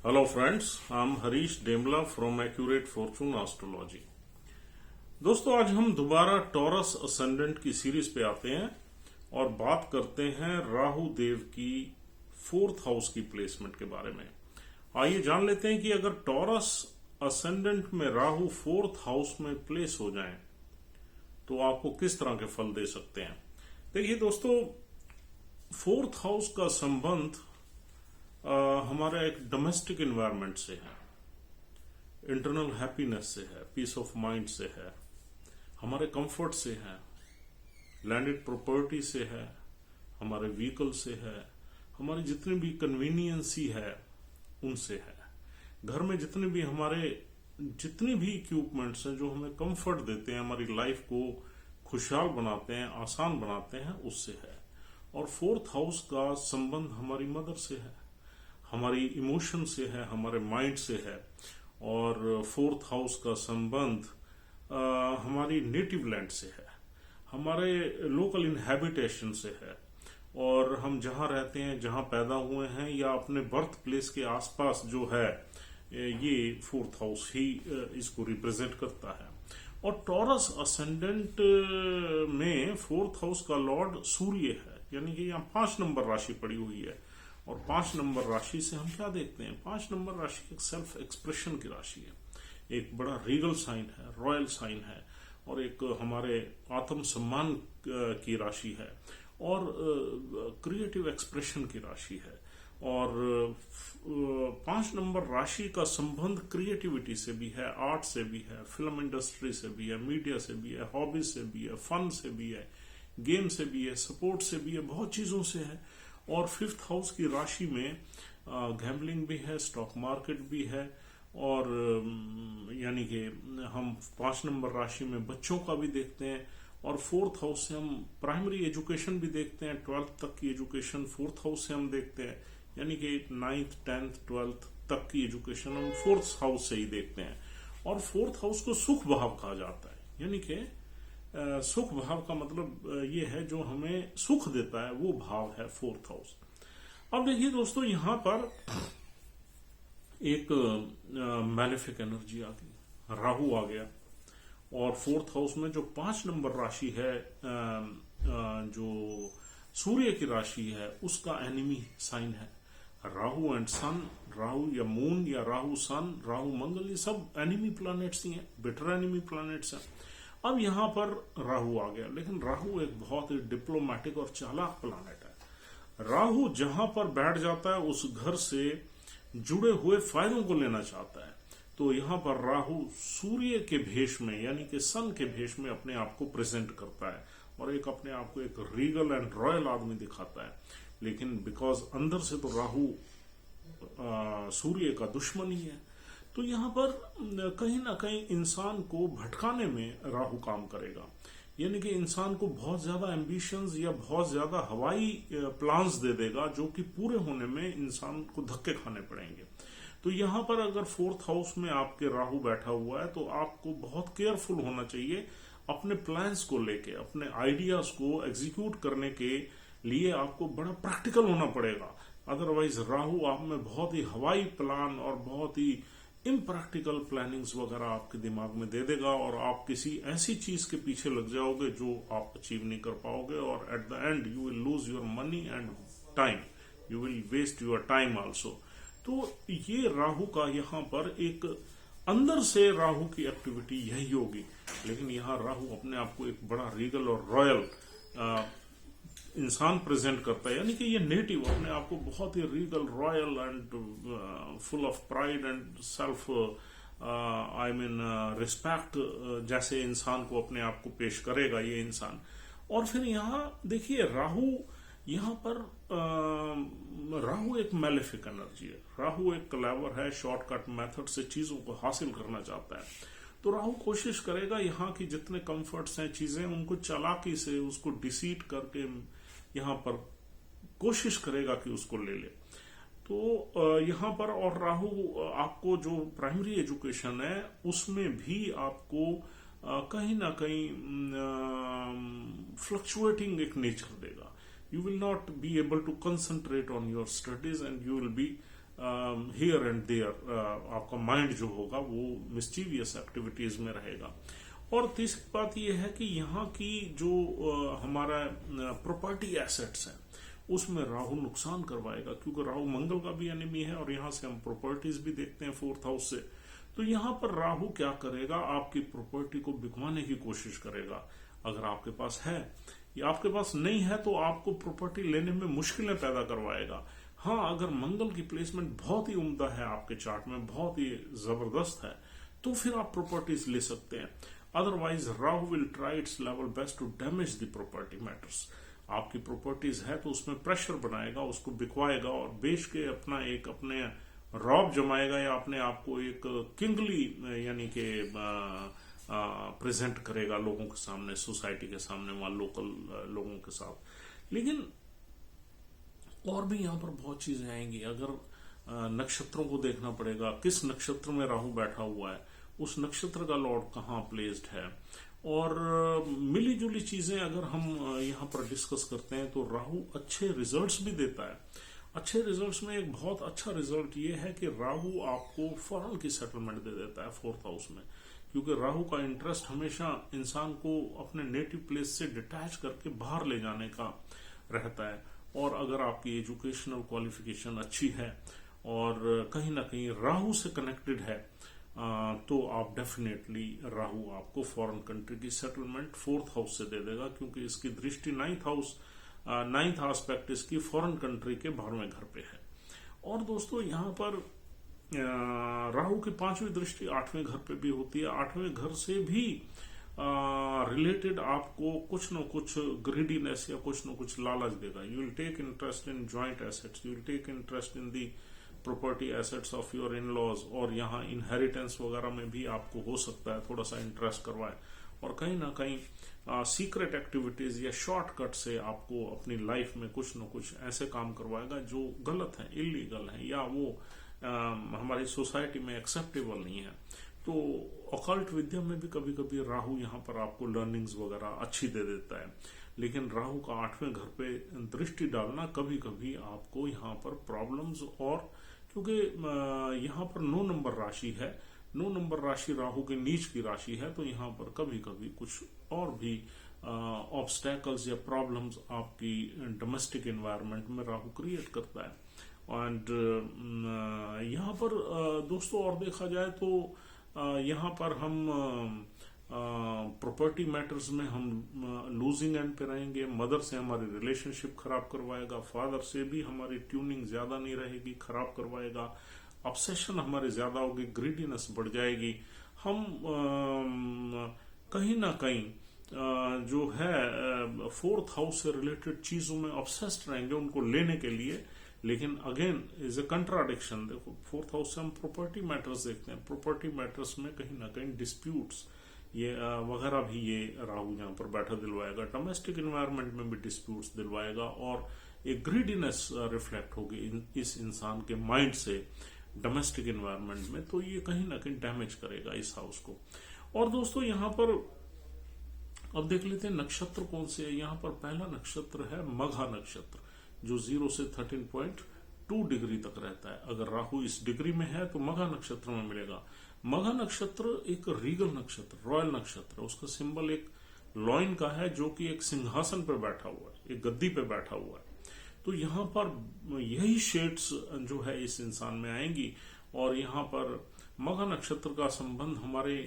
Hello friends, I'm Harish Demla from Accurate Fortune Astrology। दोस्तों आज हम दोबारा टॉरस असेंडेंट की सीरीज पे आते हैं और बात करते हैं राहु देव की फोर्थ हाउस की प्लेसमेंट के बारे में। आइए जान लेते हैं कि अगर टॉरस असेंडेंट में राहु फोर्थ हाउस में प्लेस हो जाएं तो आपको किस तरह के फल दे सकते हैं। देखिए दोस्तों, फोर्थ हाउस का संबंध हमारा एक डोमेस्टिक एनवायरनमेंट से है, इंटरनल हैप्पीनेस से है, पीस ऑफ माइंड से है, हमारे कंफर्ट से है, लैंडेड प्रॉपर्टी से है, हमारे व्हीकल से है, हमारी जितनी भी कन्वीनियंसी है उनसे है। घर में जितनी भी इक्विपमेंट्स हैं जो हमें कंफर्ट देते हैं, हमारी लाइफ को खुशहाल बनाते हैं, आसान बनाते हैं, उससे है। और फोर्थ हाउस का संबंध हमारी मदर से है, हमारी इमोशन से है, हमारे माइंड से है। और फोर्थ हाउस का संबंध हमारी नेटिव लैंड से है, हमारे लोकल इनहैबिटेशन से है, और हम जहां रहते हैं, जहां पैदा हुए हैं, या अपने बर्थ प्लेस के आसपास जो है, ये फोर्थ हाउस ही इसको रिप्रेजेंट करता है। और टॉरस असेंडेंट में फोर्थ हाउस का लॉर्ड सूर्य है, यानी कि यहाँ 5 नंबर राशि पड़ी हुई है। और 5 नंबर राशि से हम क्या देखते हैं? 5 नंबर राशि एक सेल्फ एक्सप्रेशन की राशि है, एक बड़ा रीगल साइन है, रॉयल साइन है, और एक हमारे आत्म सम्मान की राशि है, और क्रिएटिव एक्सप्रेशन की राशि है। और 5 नंबर राशि का संबंध क्रिएटिविटी से भी है, आर्ट से भी है, फिल्म इंडस्ट्री से भी है, मीडिया से भी है, हॉबीज से भी है, फन से भी है, गेम से भी है, सपोर्ट से भी है, बहुत चीजों से है। और 5th हाउस की राशि में गैम्बलिंग भी है, स्टॉक मार्केट भी है, और यानी कि हम 5 नंबर राशि में बच्चों का भी देखते हैं। और 4th हाउस से हम प्राइमरी एजुकेशन भी देखते हैं, 12th तक की एजुकेशन 4th हाउस से हम देखते हैं, यानी कि 9th 10th 12th तक की एजुकेशन हम 4th हाउस से ही देखते हैं। और 4th हाउस को सुख भाव कहा जाता है, यानी कि सुख भाव का मतलब ये है जो हमें सुख देता है, वो भाव है 4th हाउस। अब देखिए दोस्तों, यहां पर एक मैलेफिक एनर्जी आ गई, राहु आ गया, और 4th हाउस में जो 5 नंबर राशि है, जो सूर्य की राशि है, उसका एनिमी साइन है राहु एंड सन। राहु या मून या राहु सन, राहु मंगल, ये सब एनिमी प्लैनेट्स ही हैं, बेटर एनिमी प्लैनेट्स हैं। अब यहां पर राहु आ गया, लेकिन राहु एक बहुत ही डिप्लोमेटिक और चालाक प्लैनेट है। राहु जहां पर बैठ जाता है उस घर से जुड़े हुए फायदों को लेना चाहता है। तो यहां पर राहु सूर्य के भेष में, यानी कि सन के भेष में अपने आप को प्रेजेंट करता है, और एक अपने आप को एक रीगल एंड रॉयल आदमी दिखाता है। लेकिन बिकॉज अंदर से तो राहु सूर्य का दुश्मन ही है, तो यहां पर कहीं ना कहीं इंसान को भटकाने में राहु काम करेगा। यानी कि इंसान को बहुत ज्यादा एम्बिशंस या बहुत ज्यादा हवाई प्लान्स दे देगा, जो कि पूरे होने में इंसान को धक्के खाने पड़ेंगे। तो यहां पर अगर 4th हाउस में आपके राहु बैठा हुआ है तो आपको बहुत केयरफुल होना चाहिए अपने प्लान्स को लेके, अपने आइडियाज को एग्जीक्यूट करने के लिए आपको बड़ा प्रैक्टिकल होना पड़ेगा। अदरवाइज राहु आप में बहुत ही हवाई प्लान और बहुत ही इम्प्रैक्टिकल प्लानिंग्स वगैरह आपके दिमाग में दे देगा, और आप किसी ऐसी चीज के पीछे लग जाओगे जो आप अचीव नहीं कर पाओगे, और at the end you will lose your money and time, you will waste your time also. तो ये राहु का यहाँ पर एक अंदर से राहु की एक्टिविटी यही होगी। लेकिन यहाँ राहु अपने आप को एक बड़ा रीगल और रॉयल इंसान प्रेजेंट करता है, यानी कि ये नेटिव अपने आप को बहुत ही regal, royal and full of pride and self respect जैसे इंसान को अपने आप को पेश करेगा ये इंसान। और फिर यहाँ देखिए राहु, यहाँ पर राहु एक मैलेफिक एनर्जी है, राहु एक क्लेवर है, शॉर्टकट मेथड से चीजों को हासिल करना चाहता है। तो राहु कोशिश करेगा यहाँ की जितने कंफर्ट्स हैं, चीजें, उनको चालाकी से, उसको डिसीट करके यहाँ पर कोशिश करेगा कि उसको ले ले। तो यहाँ पर, और राहु आपको जो प्राइमरी एजुकेशन है उसमें भी आपको कहीं ना कहीं फ्लक्चुएटिंग एक नेचर देगा। You will not be able to concentrate on your studies and you will be here and there आपका माइंड जो होगा वो मिस्चीवियस एक्टिविटीज में रहेगा। और तीसरी बात यह है कि यहाँ की जो हमारा प्रॉपर्टी एसेट्स है उसमें राहु नुकसान करवाएगा, क्योंकि राहु मंगल का भी एनिमी है और यहां से हम प्रॉपर्टीज भी देखते हैं 4th हाउस से। तो यहां पर राहु क्या करेगा, आपकी प्रॉपर्टी को बिकवाने की कोशिश करेगा। अगर आपके पास है या आपके पास नहीं है तो आपको प्रॉपर्टी लेने में मुश्किलें पैदा करवाएगा। हाँ, अगर मंगल की प्लेसमेंट बहुत ही उम्दा है आपके चार्ट में, बहुत ही जबरदस्त है, तो फिर आप प्रॉपर्टीज ले सकते हैं। Otherwise Rahu will try its level best to damage the property matters. आपकी प्रॉपर्टीज है तो उसमें प्रेशर बनाएगा, उसको बिकवाएगा और बेच के अपने रौब जमाएगा या अपने आप को एक किंगली यानी कि प्रेजेंट करेगा लोगों के सामने, सोसाइटी के सामने, वहां लोकल लोगों के साथ। लेकिन और भी यहां पर बहुत चीजें आएंगी। अगर नक्षत्रों को देखना पड़ेगा, किस नक्षत्र में राहु बैठा हुआ है, उस नक्षत्र का लॉर्ड कहाँ प्लेस्ड है, और मिली जुली चीजें अगर हम यहाँ पर डिस्कस करते हैं तो राहु अच्छे रिजल्ट्स भी देता है। अच्छे रिजल्ट्स में एक बहुत अच्छा रिजल्ट ये है कि राहु आपको फॉरेन की सेटलमेंट दे देता है 4th हाउस में, क्योंकि राहु का इंटरेस्ट हमेशा इंसान को अपने नेटिव प्लेस से डिटैच करके बाहर ले जाने का रहता है। और अगर आपकी एजुकेशनल क्वालिफिकेशन अच्छी है और कहीं ना कहीं राहु से कनेक्टेड है तो आप डेफिनेटली राहु आपको फॉरेन कंट्री की सेटलमेंट 4th हाउस से दे देगा, क्योंकि इसकी दृष्टि 9th एस्पेक्ट इसकी फॉरेन कंट्री के 12वें घर पे है। और दोस्तों यहाँ पर राहु की 5वीं दृष्टि 8वें घर पे भी होती है। 8वें घर से भी रिलेटेड आपको कुछ न कुछ ग्रीडीनेस या कुछ न कुछ लालच देगा। You will take interest in joint assets, you will take interest in the property assets of your in laws, और यहाँ इनहेरिटेंस वगैरह में भी आपको हो सकता है थोड़ा सा इंटरेस्ट करवाए। और कहीं ना कहीं सीक्रेट एक्टिविटीज या शॉर्टकट से आपको अपनी लाइफ में कुछ न कुछ ऐसे काम करवाएगा जो गलत है, इलीगल है, या वो हमारी सोसाइटी में एक्सेप्टेबल नहीं है। तो ऑकल्ट विद्या में भी कभी कभी राहु यहाँ पर आपको लर्निंग्स वगैरह अच्छी दे देता है। लेकिन राहु का 8वें घर पे दृष्टि डालना कभी कभी आपको यहाँ पर प्रॉब्लम्स, और क्योंकि यहाँ पर 9 नंबर राशि है, 9 नंबर राशि राहु के नीच की राशि है, तो यहाँ पर कभी कभी कुछ और भी ऑब्स्टेकल्स या प्रॉब्लम्स आपकी डोमेस्टिक एनवायरनमेंट में राहु क्रिएट करता है। एंड यहाँ पर दोस्तों और देखा जाए तो यहाँ पर हम प्रॉपर्टी मैटर्स में हम लूजिंग एंड पे रहेंगे। मदर से हमारी रिलेशनशिप खराब करवाएगा, फादर से भी हमारी ट्यूनिंग ज्यादा नहीं रहेगी, खराब करवाएगा। ऑब्सेशन हमारे ज्यादा होगी, ग्रीडीनेस बढ़ जाएगी। हम कहीं ना कहीं जो है 4th हाउस से रिलेटेड चीजों में ऑब्सेस्ड रहेंगे उनको लेने के लिए। लेकिन अगेन इज ए कंट्राडिक्शन। देखो 4th हाउस से हम प्रॉपर्टी मैटर्स देखते हैं, प्रॉपर्टी मैटर्स में कहीं ना कहीं डिस्प्यूट्स ये वगैरह भी ये राहु यहाँ पर बैठा दिलवाएगा। डोमेस्टिक एनवायरनमेंट में भी डिस्प्यूट्स दिलवाएगा और एक ग्रीडीनेस रिफ्लेक्ट होगी इस इंसान के माइंड से डोमेस्टिक एनवायरनमेंट में, तो ये कहीं ना कहीं डैमेज करेगा इस हाउस को। और दोस्तों यहाँ पर अब देख लेते हैं नक्षत्र कौन से है। यहाँ पर पहला नक्षत्र है मघा नक्षत्र, जो 0 से 13.2 डिग्री तक रहता है। अगर राहु इस डिग्री में है तो मघा नक्षत्र में मिलेगा। मघा नक्षत्र एक रीगल नक्षत्र, रॉयल नक्षत्र, उसका सिंबल एक लॉइन का है जो कि एक सिंहासन पर बैठा हुआ है, एक गद्दी पे बैठा हुआ है। तो यहाँ पर यही शेड्स जो है इस इंसान में आएंगी। और यहाँ पर मघा नक्षत्र का संबंध हमारे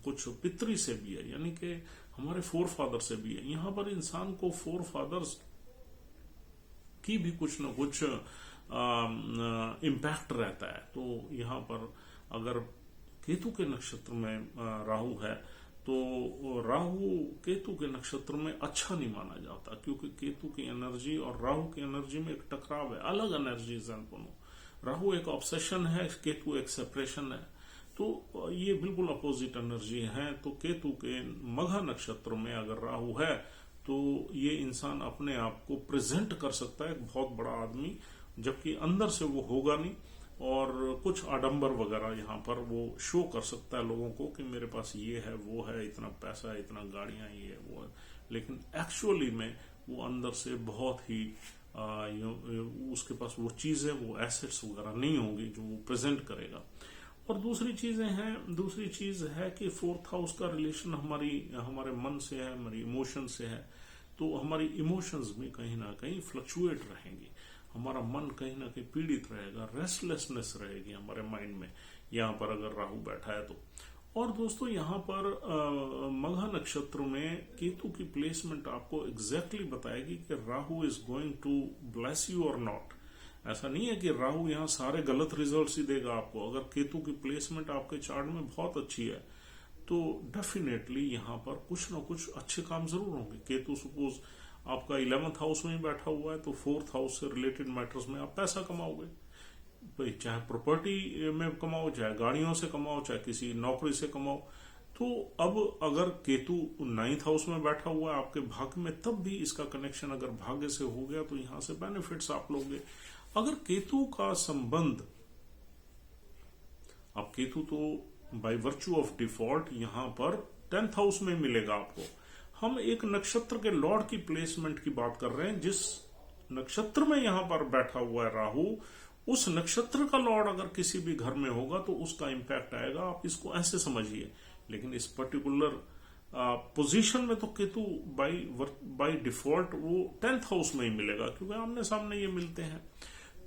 कुछ पितरी से भी है, यानी कि हमारे फोर फादर से भी है। यहाँ पर इंसान को फोर फादर्स की भी कुछ न कुछ इम्पैक्ट रहता है। तो यहाँ पर अगर केतु के नक्षत्र में राहु है तो राहु केतु के नक्षत्र में अच्छा नहीं माना जाता, क्योंकि केतु की एनर्जी और राहु की एनर्जी में एक टकराव है, अलग एनर्जीज हैं दोनों। राहु एक ऑब्सेशन है, केतु एक सेपरेशन है, तो ये बिल्कुल अपोजिट एनर्जी है। तो केतु के मघा नक्षत्र में अगर राहु है तो ये इंसान अपने आप को प्रेजेंट कर सकता है एक बहुत बड़ा आदमी, जबकि अंदर से वो होगा नहीं। और कुछ आडंबर वगैरह यहाँ पर वो शो कर सकता है लोगों को कि मेरे पास ये है, वो है, इतना पैसा है, इतना गाड़ियां, ये है, वो है। लेकिन एक्चुअली में वो अंदर से बहुत ही उसके पास वो चीजें, वो एसेट्स वगैरह नहीं होंगी जो वो प्रेजेंट करेगा। और दूसरी चीज है कि फोर्थ हाउस का रिलेशन हमारे मन से है, हमारी इमोशन से है। तो हमारी इमोशंस भी कहीं ना कहीं फ्लक्चुएट रहेंगी, हमारा मन कहीं ना कहीं पीड़ित रहेगा, रेस्टलेसनेस रहेगी हमारे माइंड में, यहाँ पर अगर राहु बैठा है तो। और दोस्तों यहाँ पर मघा नक्षत्र में केतु की प्लेसमेंट आपको एग्जैक्टली बताएगी कि Rahu is going to bless you और नॉट। ऐसा नहीं है कि राहु यहाँ सारे गलत रिजल्ट्स ही देगा आपको। अगर केतु की प्लेसमेंट आपके चार्ट में बहुत अच्छी है तो डेफिनेटली यहाँ पर कुछ ना कुछ अच्छे काम जरूर होंगे। केतु सपोज आपका 11th हाउस में ही बैठा हुआ है तो 4th हाउस से रिलेटेड मैटर्स में आप पैसा कमाओगे भाई, चाहे प्रॉपर्टी में कमाओ, चाहे गाड़ियों से कमाओ, चाहे किसी नौकरी से कमाओ। तो अब अगर केतु 9th हाउस में बैठा हुआ है आपके भाग्य में, तब भी इसका कनेक्शन अगर भाग्य से हो गया तो यहां से बेनिफिट्स आप लोगे। अगर केतु का संबंध, अब केतु तो बाय वर्च्यू ऑफ डिफॉल्ट यहां पर 10th हाउस में मिलेगा आपको। हम एक नक्षत्र के लॉर्ड की प्लेसमेंट की बात कर रहे हैं। जिस नक्षत्र में यहां पर बैठा हुआ है राहु, उस नक्षत्र का लॉर्ड अगर किसी भी घर में होगा तो उसका इंपैक्ट आएगा। आप इसको ऐसे समझिए। लेकिन इस पर्टिकुलर पोजीशन में तो केतु बाय डिफॉल्ट वो 10th हाउस में ही मिलेगा, क्योंकि आमने सामने ये मिलते हैं।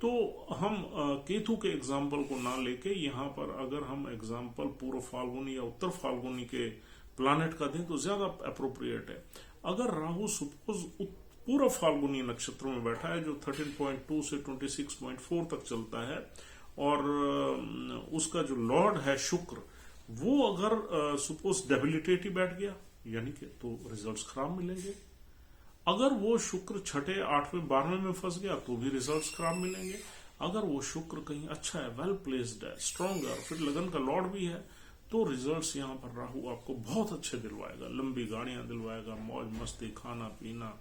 तो हम केतु के एग्जाम्पल को ना लेके यहाँ पर अगर हम एग्जाम्पल पूर्व फाल्गुनी या उत्तर फाल्गुनी के प्लानेट का दें तो ज्यादा अप्रोप्रिएट है। अगर राहु सपोज पूर्व फाल्गुनी नक्षत्र में बैठा है जो 13.2 से 26.4 तक चलता है, और उसका जो लॉर्ड है शुक्र, वो अगर सपोज डेबिलिटेट ही बैठ गया यानी कि तो रिजल्ट्स खराब मिलेंगे। अगर वो शुक्र 6, 8, 12 में फंस गया तो भी रिजल्ट्स खराब मिलेंगे। अगर वो शुक्र कहीं अच्छा है, वेल प्लेस्ड है, स्ट्रांग है, और फिर लगन का लॉर्ड भी है, तो रिजल्ट्स यहाँ पर राहु आपको बहुत अच्छे दिलवाएगा। लंबी गाड़ियां दिलवाएगा, मौज मस्ती, खाना पीना,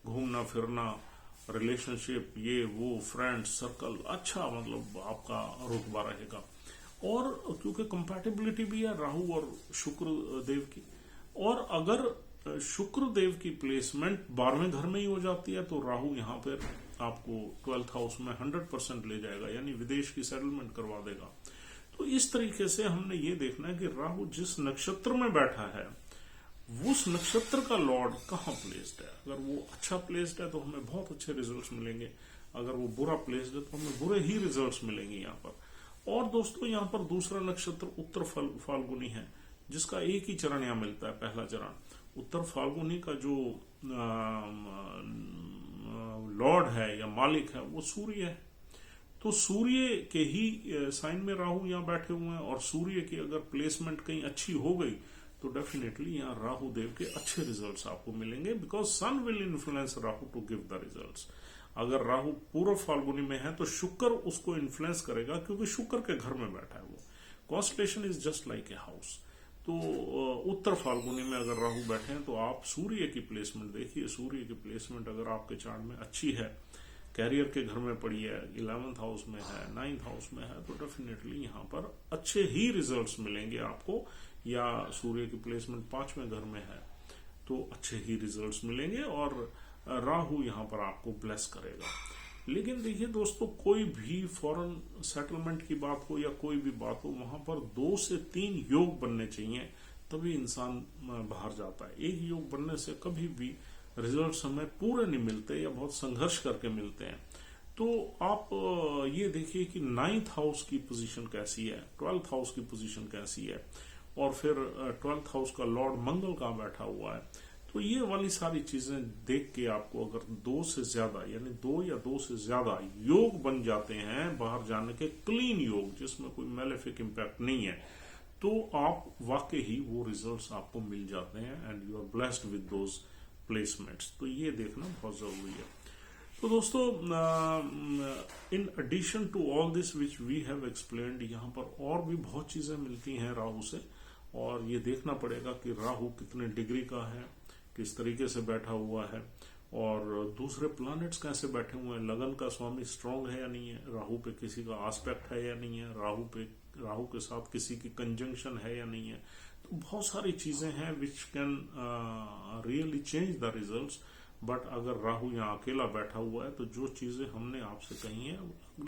घूमना फिरना, रिलेशनशिप, ये वो, फ्रेंड्स सर्कल, अच्छा मतलब आपका रुतबा रहेगा। और क्योंकि कंपैटिबिलिटी भी है राहु और शुक्र देव की, और अगर शुक्र देव की प्लेसमेंट 12वें घर में ही हो जाती है तो राहु यहाँ पर आपको 12th हाउस में 100% ले जाएगा, यानी विदेश की सेटलमेंट करवा देगा। तो इस तरीके से हमने ये देखना है कि राहु जिस नक्षत्र में बैठा है उस नक्षत्र का लॉर्ड कहाँ प्लेस्ड है। अगर वो अच्छा प्लेस्ड है तो हमें बहुत अच्छे रिजल्ट्स मिलेंगे, अगर वो बुरा प्लेस्ड है तो हमें बुरे ही रिजल्ट्स मिलेंगे यहाँ पर। और दोस्तों यहाँ पर दूसरा नक्षत्र उत्तर फाल्गुनी है, जिसका एक ही चरण यहाँ मिलता है, पहला चरण। उत्तर फाल्गुनी का जो लॉर्ड है या मालिक है वो सूर्य है। तो सूर्य के ही साइन में राहु यहाँ बैठे हुए हैं, और सूर्य की अगर प्लेसमेंट कहीं अच्छी हो गई तो डेफिनेटली यहाँ राहु देव के अच्छे रिजल्ट्स आपको मिलेंगे, because sun will influence Rahu to give the results. अगर राहु पूर्व फाल्गुनी में है तो शुक्र उसको इन्फ्लुएंस करेगा, क्योंकि शुक्र के घर में बैठा है वो। Constellation is just like a house. तो उत्तर फाल्गुनी में अगर राहु बैठे हैं तो आप सूर्य की प्लेसमेंट देखिए। सूर्य की प्लेसमेंट अगर आपके चार्ट में अच्छी है, कैरियर के घर में पड़ी है, 11th हाउस में है, 9th हाउस में है, तो डेफिनेटली यहाँ पर अच्छे ही रिजल्ट्स मिलेंगे आपको। या सूर्य की प्लेसमेंट 5वें घर में है तो अच्छे ही रिजल्ट्स मिलेंगे, और राहु यहाँ पर आपको ब्लेस करेगा। लेकिन देखिए दोस्तों, कोई भी फॉरेन सेटलमेंट की बात हो या कोई भी बात हो, वहां पर 2 से 3 योग बनने चाहिए, तभी इंसान बाहर जाता है। एक योग बनने से कभी भी रिजल्ट्स हमें पूरे नहीं मिलते या बहुत संघर्ष करके मिलते हैं। तो आप ये देखिए कि 9th हाउस की पोजीशन कैसी है, 12th हाउस की पोजीशन कैसी है, और फिर 12th हाउस का लॉर्ड मंगल कहाँ बैठा हुआ है। तो ये वाली सारी चीजें देख के आपको अगर 2 से ज्यादा यानी 2 या 2 से ज्यादा योग बन जाते हैं बाहर जाने के, क्लीन योग जिसमें कोई मेलेफिक इम्पैक्ट नहीं है, तो आप वाकई ही वो रिजल्ट्स आपको मिल जाते हैं, and you are blessed with those placements. तो ये देखना बहुत जरूरी है। तो दोस्तों, in addition to all this which we have explained, यहाँ पर और भी बहुत चीजें मिलती हैं राहु से, और ये देखना पड़ेगा कि राहु कितने डिग्री का है, किस तरीके से बैठा हुआ है, और दूसरे प्लैनेट्स कैसे बैठे हुए हैं, लगन का स्वामी स्ट्रांग है या नहीं है, राहु पे किसी का आस्पेक्ट है या नहीं है, राहु के साथ किसी की कंजंक्शन है या नहीं है। तो बहुत सारी चीजें हैं which can really change the results. But अगर राहु यहाँ अकेला बैठा हुआ है तो जो चीजें हमने आपसे कही हैं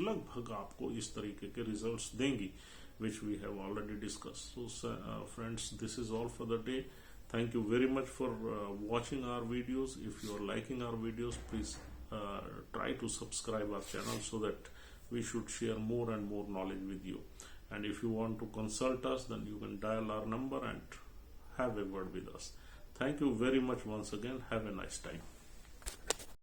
लगभग आपको इस तरीके के रिजल्ट्स देंगी, which we have already discussed. So friends, this is all for the day. Thank you very much for watching our videos. If you are liking our videos, please try to subscribe our channel so that we should share more and more knowledge with you. And if you want to consult us, then you can dial our number and have a word with us. Thank you very much once again. Have a nice time.